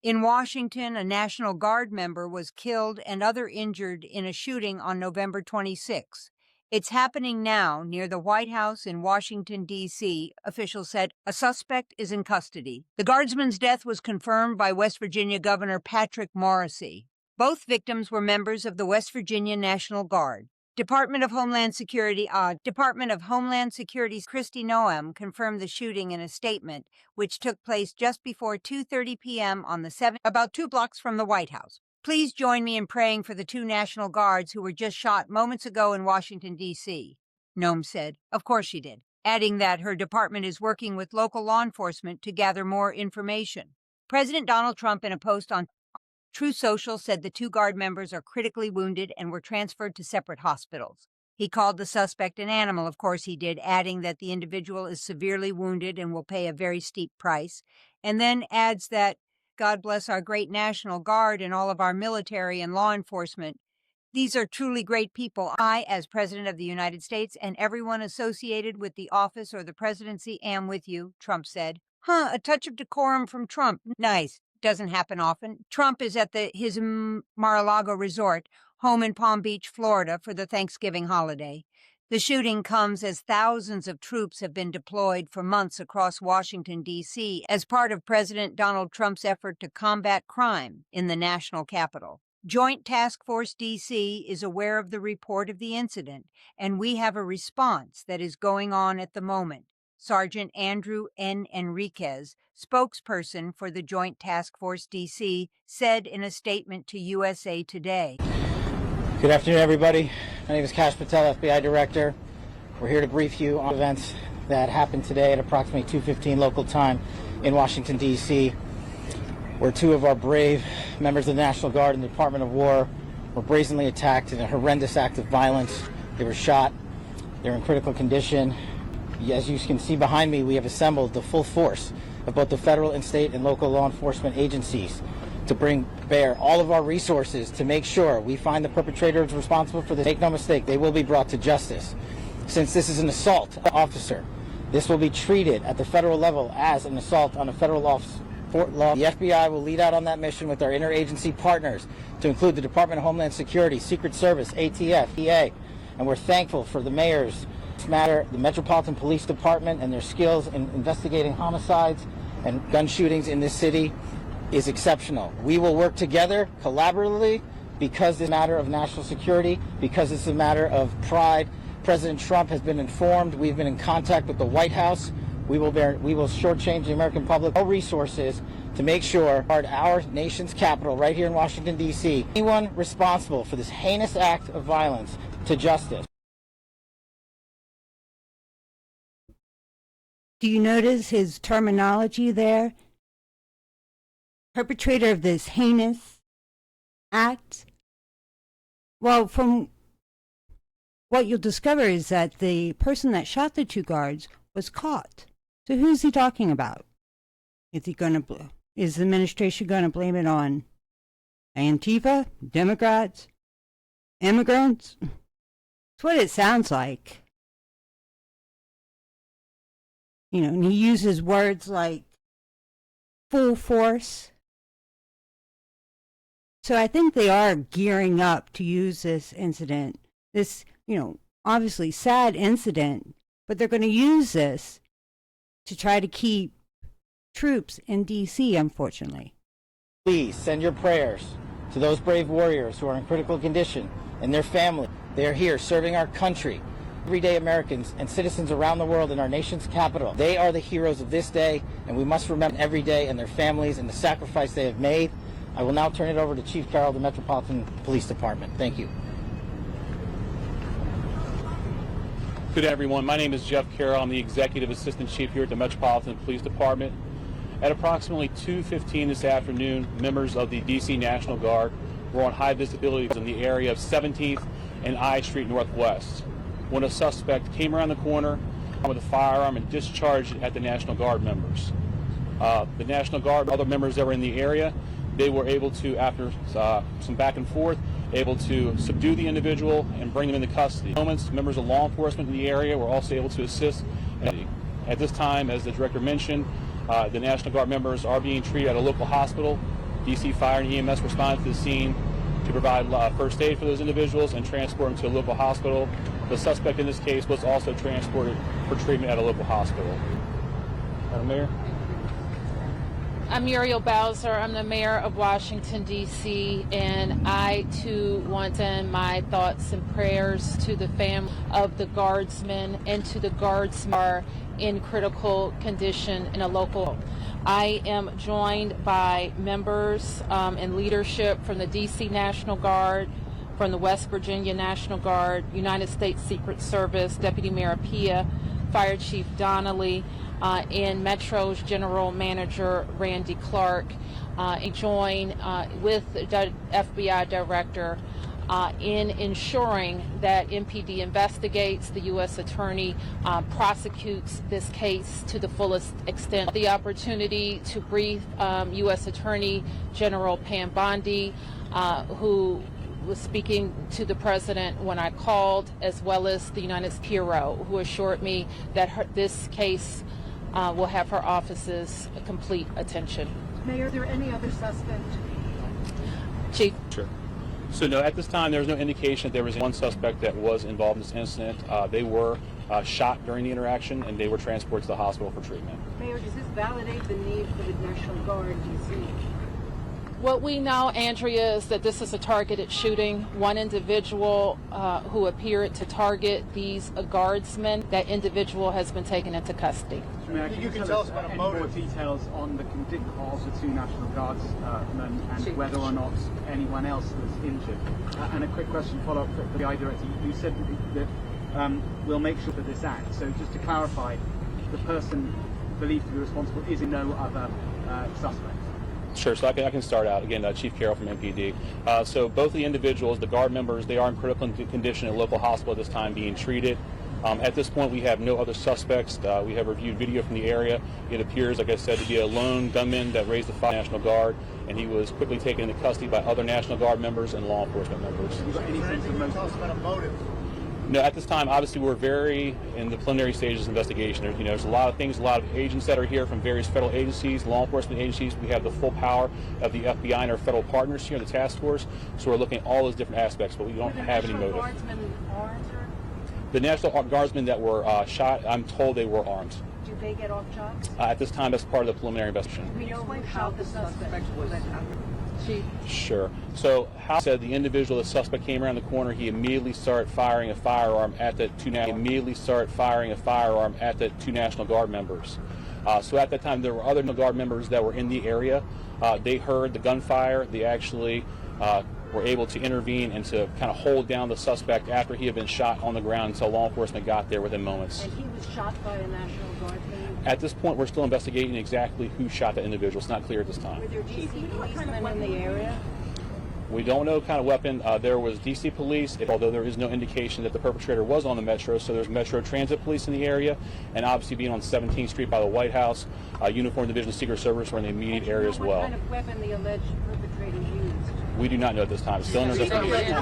In Washington, a National Guard member was killed and other injured in a shooting on November 26. It's happening now near the White House in Washington, D.C., officials said. A suspect is in custody. The guardsman's death was confirmed by West Virginia Governor Patrick Morrisey. Both victims were members of the West Virginia National Guard. Department of Homeland Security's Kristi Noem confirmed the shooting in a statement, which took place just before 2:30 p.m. on the 7th, about 2 blocks from the White House. Please join me in praying for the 2 National Guards who were just shot moments ago in Washington, D.C., Noem said. Of course she did, adding that her department is working with local law enforcement to gather more information. President Donald Trump, in a post on Truth Social, said the 2 Guard members are critically wounded and were transferred to separate hospitals. He called the suspect an animal, of course he did, adding that the individual is severely wounded and will pay a very steep price, and then adds that, God bless our great National Guard and all of our military and law enforcement. These are truly great people. I, as President of the United States, and everyone associated with the office or the presidency am with you, Trump said. A touch of decorum from Trump. Nice. Doesn't happen often. Trump is at his Mar-a-Lago resort, home in Palm Beach, Florida, for the Thanksgiving holiday. The shooting comes as thousands of troops have been deployed for months across Washington, D.C., as part of President Donald Trump's effort to combat crime in the national capital. Joint Task Force D.C. is aware of the report of the incident, and we have a response that is going on at the moment. Sergeant Andrew N. Enriquez, spokesperson for the Joint Task Force D.C., said in a statement to USA Today. Good afternoon, everybody. My name is Kash Patel, FBI Director. We're here to brief you on events that happened today at approximately 2:15 local time in Washington, D.C., where 2 of our brave members of the National Guard and the Department of War were brazenly attacked in a horrendous act of violence. They were shot. They're in critical condition. As you can see behind me, we have assembled the full force of both the federal and state and local law enforcement agencies to bring bear all of our resources to make sure we find the perpetrators responsible for this. Make no mistake, they will be brought to justice. Since this is an assault officer, this will be treated at the federal level as an assault on a federal officer. The FBI will lead out on that mission with our interagency partners, to include the Department of Homeland Security, Secret Service, ATF, EA, and we're thankful for the mayors, the Metropolitan Police Department, and their skills in investigating homicides and gun shootings in this city is exceptional. We will work together collaboratively because it's a matter of national security, because it's a matter of pride. President Trump has been informed. We've been in contact with the White House. We will shortchange the American public all resources to make sure our nation's capital right here in Washington, D.C., anyone responsible for this heinous act of violence to justice. Do you notice his terminology there? Perpetrator of this heinous act? Well, from what you'll discover is that the person that shot the 2 guards was caught. So who's he talking about? Is the administration going to blame it on Antifa, Democrats, immigrants? That's what it sounds like. And he uses words like full force. So I think they are gearing up to use this incident, this, obviously sad incident, but they're going to use this to try to keep troops in D.C., unfortunately. Please send your prayers to those brave warriors who are in critical condition and their family. They are here serving our country. Everyday Americans and citizens around the world in our nation's capital. They are the heroes of this day, and we must remember every day and their families and the sacrifice they have made. I will now turn it over to Chief Carroll of the Metropolitan Police Department. Thank you. Good everyone. My name is Jeff Carroll. I'm the Executive Assistant Chief here at the Metropolitan Police Department. At approximately 2:15 this afternoon, members of the D.C. National Guard were on high visibility in the area of 17th and I Street Northwest, when a suspect came around the corner with a firearm and discharged it at the National Guard members. The National Guard, other members that were in the area, they were able to, after some back and forth, able to subdue the individual and bring him into custody. Members of law enforcement in the area were also able to assist. At this time, as the director mentioned, the National Guard members are being treated at a local hospital DC Fire and EMS responded to the scene to provide first aid for those individuals and transport them to a local hospital. The suspect in this case was also transported for treatment at a local hospital. Madam Mayor? I'm Muriel Bowser. I'm the mayor of Washington, D.C., and I, too, want to send my thoughts and prayers to the family of the guardsmen and to the guards who are in critical condition in a local. I am joined by members and leadership from the D.C. National Guard, from the West Virginia National Guard, United States Secret Service, Deputy Mayor Appiah, Fire Chief Donnelly, and Metro's General Manager Randy Clark, and join with the FBI Director in ensuring that MPD investigates, the U.S. Attorney prosecutes this case to the fullest extent. The opportunity to brief U.S. Attorney General Pam Bondi, who was speaking to the president when I called, as well as the United States Hero, who assured me that this case will have her office's complete attention. Mayor, are there any other suspect? Chief. Sure. So no, at this time there was no indication that there was one suspect that was involved in this incident. They were shot during the interaction and they were transported to the hospital for treatment. Mayor, does this validate the need for the National Guard in D.C.? What we know, Andrea, is that this is a targeted shooting. One individual who appeared to target these guardsmen, that individual has been taken into custody. Mayor, can you tell us about more details on the condition of the two National Guardsmen and whether or not anyone else was injured? And a quick question follow-up for the FBI Director. You said that we'll make sure for this act. So just to clarify, the person believed to be responsible is in no other suspect. Sure, so I can start out. Again, Chief Carroll from MPD. So both the individuals, the guard members, they are in critical condition at a local hospital at this time being treated. At this point, we have no other suspects. We have reviewed video from the area. It appears, like I said, to be a lone gunman that raised the fire National Guard, and he was quickly taken into custody by other National Guard members and law enforcement members. Have you got any sense of motive? No, at this time, obviously, we're very in the preliminary stages of investigation. There's a lot of things, a lot of agents that are here from various federal agencies, law enforcement agencies. We have the full power of the FBI and our federal partners here in the task force. So we're looking at all those different aspects, but we don't have any motive. The National Guardsmen that were shot, I'm told they were armed. Do they get off jobs? At this time, that's part of the preliminary investigation. We know who shot the suspect. Sure. So, how said the individual, the suspect, came around the corner. He immediately started firing a firearm at the two National Guard members. So at that time, there were other National Guard members that were in the area. They heard the gunfire. They actually were able to intervene and to kind of hold down the suspect after he had been shot on the ground until law enforcement got there within moments. And he was shot by a National Guard man? At this point, we're still investigating exactly who shot that individual. It's not clear at this time. Were there DC policemen in the area? We don't know what kind of weapon. There was DC police, although there is no indication that the perpetrator was on the Metro, so there's Metro Transit Police in the area, and obviously being on 17th Street by the White House, Uniformed Division of Secret Service were in the immediate area as well. What kind of weapon the alleged perpetrator used? We do not know at this time. It's still under investigation.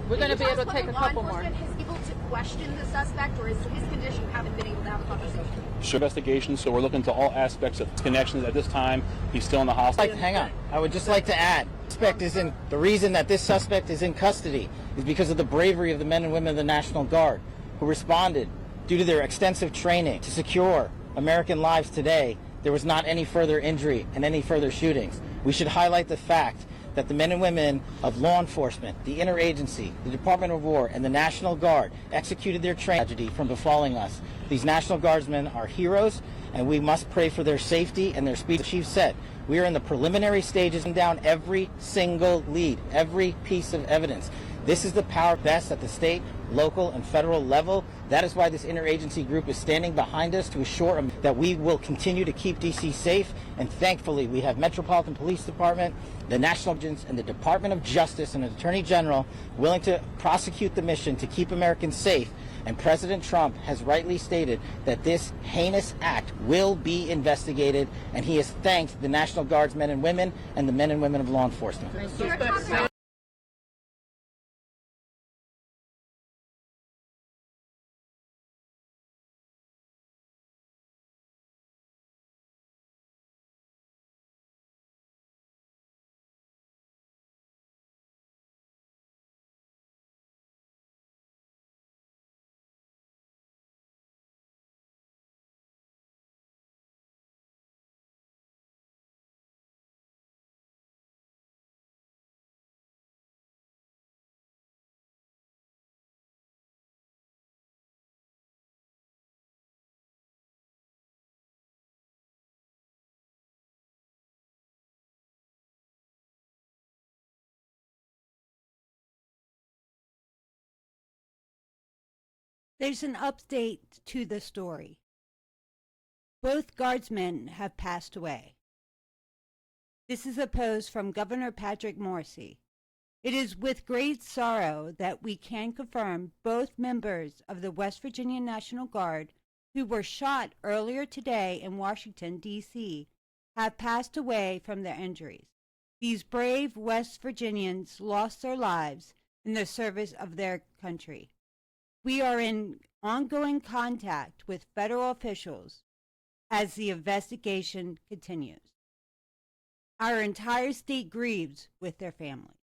We're going to be able to take a couple more. Has able to question the suspect, or is his condition you haven't been able to have a conversation? Sure, investigation, so we're looking to all aspects of connections. At this time, he's still in the hospital. Hang on. I would just like to add, the reason that this suspect is in custody is because of the bravery of the men and women of the National Guard who responded due to their extensive training to secure American lives today. There was not any further injury and any further shootings. We should highlight the fact that the men and women of law enforcement, the interagency, the Department of War, and the National Guard executed their tragedy from befalling us. These National Guardsmen are heroes, and we must pray for their safety and their speed. The Chief said, we are in the preliminary stages and down every single lead, every piece of evidence. This is the power best at the state, local, and federal level. That is why this interagency group is standing behind us to assure that we will continue to keep D.C. safe. And thankfully, we have Metropolitan Police Department, the National Agents, and the Department of Justice and the Attorney General willing to prosecute the mission to keep Americans safe. And President Trump has rightly stated that this heinous act will be investigated, and he has thanked the National Guard's men and women and the men and women of law enforcement. There's an update to the story. Both guardsmen have passed away. This is a post from Governor Patrick Morrisey. It is with great sorrow that we can confirm both members of the West Virginia National Guard who were shot earlier today in Washington, D.C., have passed away from their injuries. These brave West Virginians lost their lives in the service of their country. We are in ongoing contact with federal officials as the investigation continues. Our entire state grieves with their families.